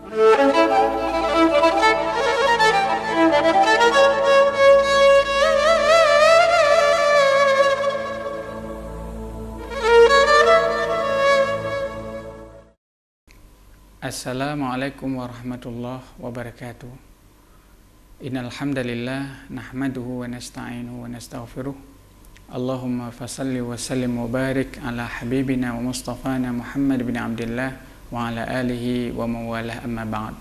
Assalamualaikum warahmatullahi wabarakatuh. Innal hamdalillah nahmaduhu wa nasta'inuhu wa nastaghfiruh. Allahumma fashalli wa sallim wa barik ala habibina wa mustafana Muhammad bin Abdullah wa ala alihi wa mawalah, amma ba'd.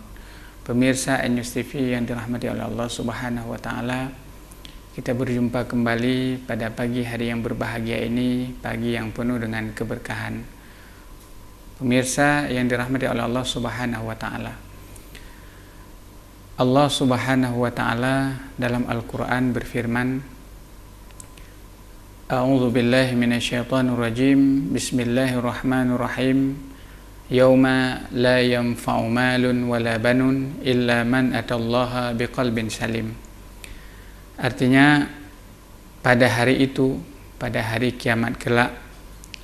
Pemirsa News TV yang dirahmati oleh Allah Subhanahu wa taala, kita berjumpa kembali pada pagi hari yang berbahagia ini, pagi yang penuh dengan keberkahan. Pemirsa yang dirahmati oleh Allah Subhanahu wa taala, Allah Subhanahu wa taala dalam Al-Qur'an berfirman, A'udzu billahi minasyaitonir rajim. Bismillahirrahmanirrahim. Yauma la yanfa'u malun wala banun illa man atallaha biqalbin salim. Artinya, pada hari itu, pada hari kiamat kelak,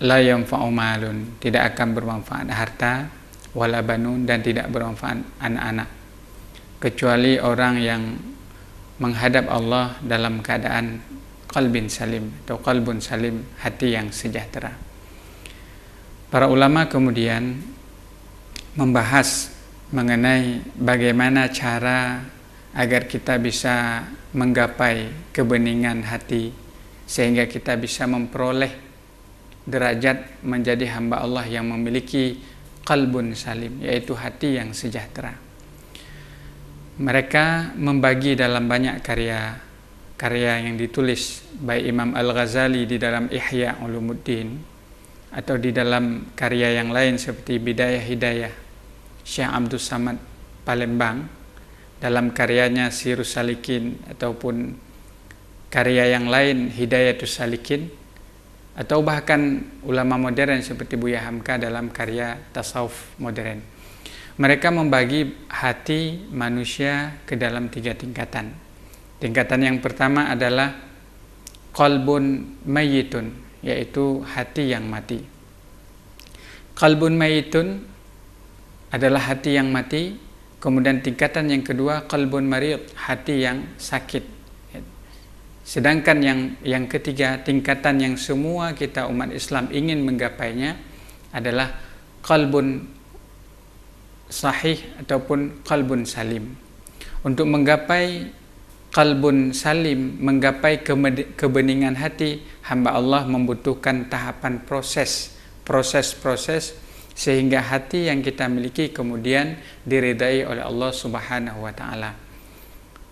la yanfa'u malun, tidak akan bermanfaat harta, wala banun, dan tidak bermanfaat anak-anak, kecuali orang yang menghadap Allah dalam keadaan qalbin salim atau qalbun salim, hati yang sejahtera. Para ulama kemudian membahas mengenai bagaimana cara agar kita bisa menggapai kebeningan hati, sehingga kita bisa memperoleh derajat menjadi hamba Allah yang memiliki qalbun salim, yaitu hati yang sejahtera. Mereka membagi dalam banyak karya yang ditulis, baik Imam Al-Ghazali di dalam Ihya Ulumuddin atau di dalam karya yang lain seperti Bidayah Hidayah Syekh Abdul Samad Palembang dalam karyanya Sirus Salikin, ataupun karya yang lain Hidayatus Salikin, atau bahkan ulama modern seperti Buya Hamka dalam karya Tasawuf Modern. Mereka membagi hati manusia ke dalam 3 tingkatan. Tingkatan yang pertama adalah qalbun mayyitun, yaitu hati yang mati. Qalbun mayyitun adalah hati yang mati. Kemudian tingkatan yang kedua qalbun marid, hati yang sakit. Sedangkan yang ketiga, tingkatan yang semua kita umat Islam ingin menggapainya adalah qalbun sahih ataupun qalbun salim. Untuk menggapai qalbun salim, menggapai kebeningan hati, hamba Allah membutuhkan tahapan proses sehingga hati yang kita miliki kemudian diridai oleh Allah Subhanahu wa taala.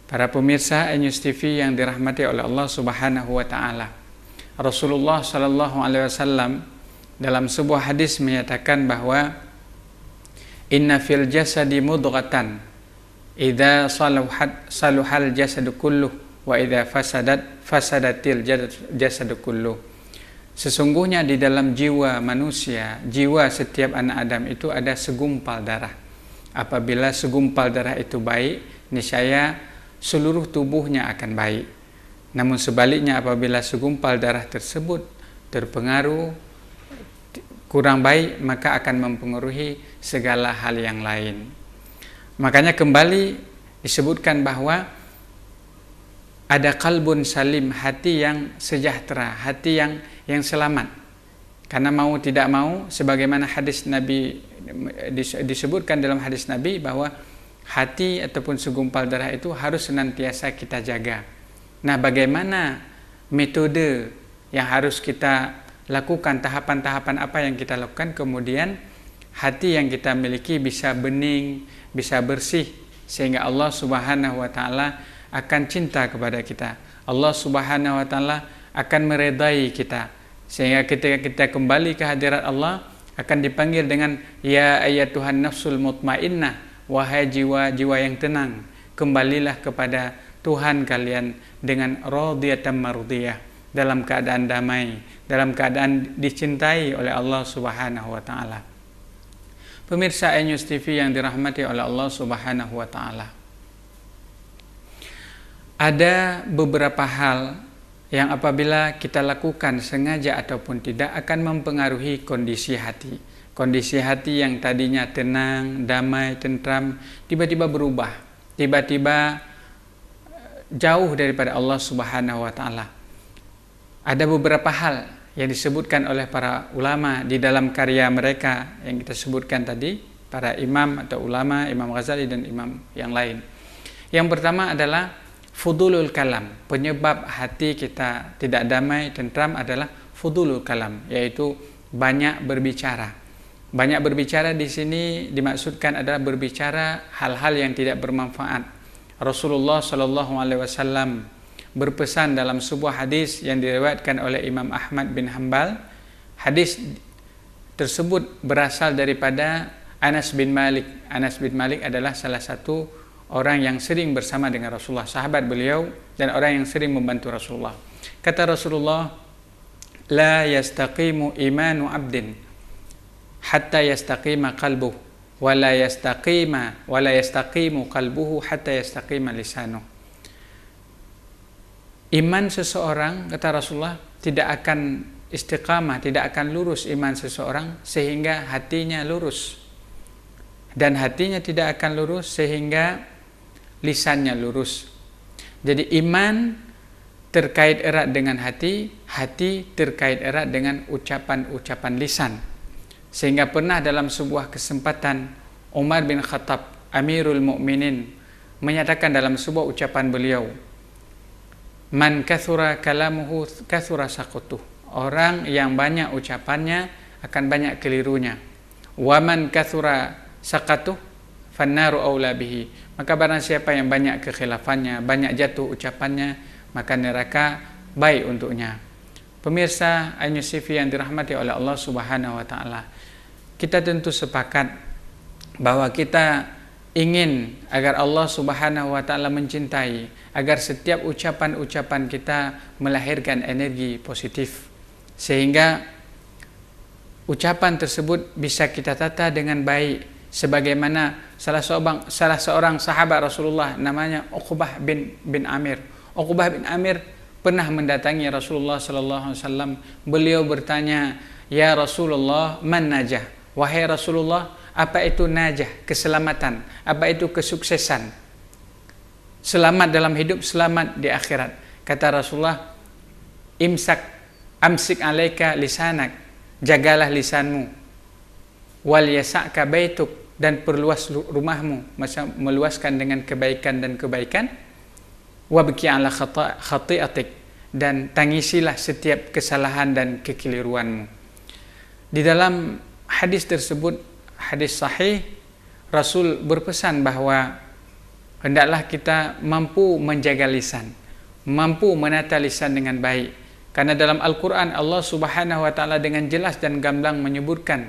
Para pemirsa News TV yang dirahmati oleh Allah Subhanahu wa taala, Rasulullah sallallahu alaihi wasallam dalam sebuah hadis menyatakan bahwa inna fil jasadi mudghatan idza saluhal jasadu kulluh wa idza fasadatil jasadu kulluh. Sesungguhnya di dalam jiwa manusia, jiwa setiap anak Adam itu ada segumpal darah. Apabila segumpal darah itu baik, niscaya seluruh tubuhnya akan baik. Namun sebaliknya, apabila segumpal darah tersebut terpengaruh kurang baik, maka akan mempengaruhi segala hal yang lain. Makanya kembali disebutkan bahwa ada qalbun salim, hati yang sejahtera, hati yang selamat. Karena mau tidak mau, sebagaimana hadis Nabi disebutkan dalam hadis Nabi bahwa hati ataupun segumpal darah itu harus senantiasa kita jaga. Nah, bagaimana metode yang harus kita lakukan, tahapan-tahapan apa yang kita lakukan, kemudian hati yang kita miliki bisa bening, bisa bersih, sehingga Allah Subhanahu wa taala akan cinta kepada kita. Allah Subhanahu wa taala akan meredai kita, sehingga ketika kita kembali ke hadirat Allah akan dipanggil dengan ya ayyatuhan nafsul mutmainnah, wahai jiwa-jiwa yang tenang, kembalilah kepada Tuhan kalian dengan radiyatan mardiyah, dalam keadaan damai, dalam keadaan dicintai oleh Allah Subhanahu wa taala. Pemirsa News TV yang dirahmati oleh Allah Subhanahu wa taala, ada beberapa hal yang apabila kita lakukan sengaja ataupun tidak akan mempengaruhi kondisi hati. Kondisi hati yang tadinya tenang, damai, tentram, tiba-tiba berubah, tiba-tiba jauh daripada Allah Subhanahu wa Ta'ala. Ada beberapa hal yang disebutkan oleh para ulama di dalam karya mereka yang kita sebutkan tadi, para imam atau ulama, Imam Ghazali dan imam yang lain. Yang pertama adalah fudulul kalam. Penyebab hati kita tidak damai, tentram adalah fudulul kalam, yaitu banyak berbicara. Banyak berbicara di sini dimaksudkan adalah berbicara hal-hal yang tidak bermanfaat. Rasulullah Shallallahu Alaihi Wasallam berpesan dalam sebuah hadis yang diriwayatkan oleh Imam Ahmad bin Hanbal. Hadis tersebut berasal daripada Anas bin Malik. Anas bin Malik adalah salah satu orang yang sering bersama dengan Rasulullah, sahabat beliau dan orang yang sering membantu Rasulullah. Kata Rasulullah, la yastaqimu imanu abdin hatta yastaqima qalbuh wa la yastaqimu qalbuhu hatta yastaqima lisanuh. Iman seseorang, kata Rasulullah, tidak akan istiqamah, tidak akan lurus iman seseorang sehingga hatinya lurus, dan hatinya tidak akan lurus sehingga lisannya lurus. Jadi iman terkait erat dengan hati, hati terkait erat dengan ucapan-ucapan lisan. Sehingga pernah dalam sebuah kesempatan Umar bin Khattab, Amirul Mukminin, menyatakan dalam sebuah ucapan beliau, man kathura kalamuhu kathura saqutuh. Orang yang banyak ucapannya akan banyak kelirunya. Wa man kathura saqatuh fannaru aula bihi. Maka barang siapa yang banyak kekhilafannya, banyak jatuh ucapannya, maka neraka baik untuknya. Pemirsa An-Yusifi yang dirahmati oleh Allah Subhanahu wa Ta'ala, kita tentu sepakat bahwa kita ingin agar Allah Subhanahu wa Ta'ala mencintai, agar setiap ucapan-ucapan kita melahirkan energi positif, sehingga ucapan tersebut bisa kita tata dengan baik, sebagaimana salah seorang sahabat Rasulullah namanya Uqbah bin Amir. Uqbah bin Amir pernah mendatangi Rasulullah sallallahu alaihi wasallam. Beliau bertanya, "Ya Rasulullah, man najah?" Wahai Rasulullah, apa itu najah? Keselamatan. Apa itu kesuksesan? Selamat dalam hidup, selamat di akhirat. Kata Rasulullah, amsik alaika lisanak. Jagalah lisanmu. Wal yasa'ka baituk, dan perluas rumahmu, meluaskan dengan kebaikan dan kebaikan. Wabki ala khati'atik, dan tangisilah setiap kesalahan dan kekeliruanmu. Di dalam hadis tersebut, hadis sahih, Rasul berpesan bahwa hendaklah kita mampu menjaga lisan, mampu menata lisan dengan baik. Karena dalam Al-Quran Allah Subhanahu wa Ta'ala dengan jelas dan gamblang menyebutkan,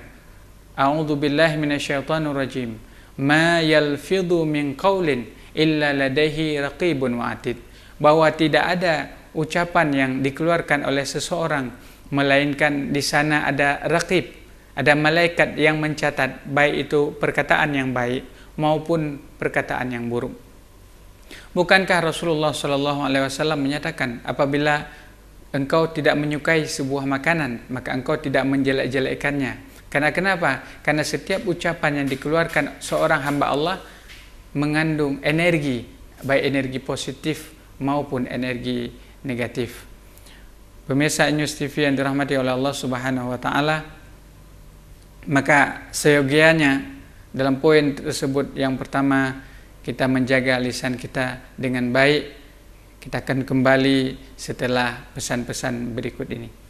A'udzubillahi minasyaitonirrajim, ma yalfidhu min qaulin illa ladaihi raqibun wa atid. Bahwa tidak ada ucapan yang dikeluarkan oleh seseorang melainkan di sana ada raqib, ada malaikat yang mencatat baik itu perkataan yang baik maupun perkataan yang buruk. Bukankah Rasulullah SAW menyatakan, apabila engkau tidak menyukai sebuah makanan, maka engkau tidak menjelek-jelekkannya. Karena kenapa? Karena setiap ucapan yang dikeluarkan seorang hamba Allah mengandung energi, baik energi positif maupun energi negatif. Pemirsa News TV yang dirahmati oleh Allah Subhanahu wa Ta'ala, maka seyogianya dalam poin tersebut, yang pertama, kita menjaga lisan kita dengan baik. Kita akan kembali setelah pesan-pesan berikut ini.